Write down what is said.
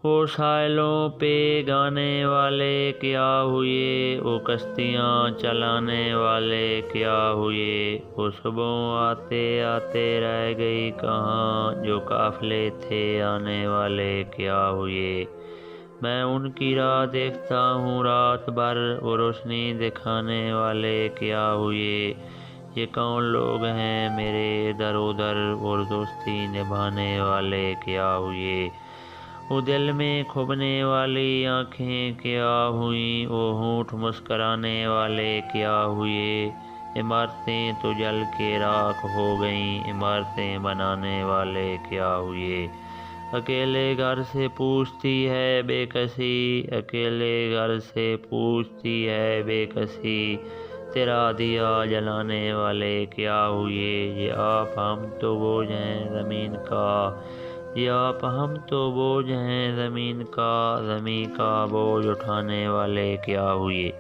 وہ ساحلوں پہ گانے والے کیا ہوئے، وہ کشتیاں چلانے والے کیا ہوئے، وہ صبح آتے آتے رہ گئی کہاں، جو قافلے تھے آنے والے کیا ہوئے۔ میں ان کی راہ دیکھتا ہوں رات بھر، وہ روشنی دکھانے والے کیا ہوئے۔ یہ کون لوگ ہیں میرے ادھر ادھر، اور دوستی نبھانے والے کیا ہوئے۔ وہ دل میں کھوبنے والی آنکھیں کیا ہوئیں، وہ ہونٹ مسکرانے والے کیا ہوئے۔ عمارتیں تو جل کے راکھ ہو گئیں، عمارتیں بنانے والے کیا ہوئے۔ اکیلے گھر سے پوچھتی ہے بے کسی، اکیلے گھر سے پوچھتی ہے بے کسی، تیرا دیا جلانے والے کیا ہوئے۔ یہ آپ ہم تو بوجھ ہیں زمین کا، یہ آپ ہم تو بوجھ ہیں زمین کا، زمین کا بوجھ اٹھانے والے کیا ہوئے۔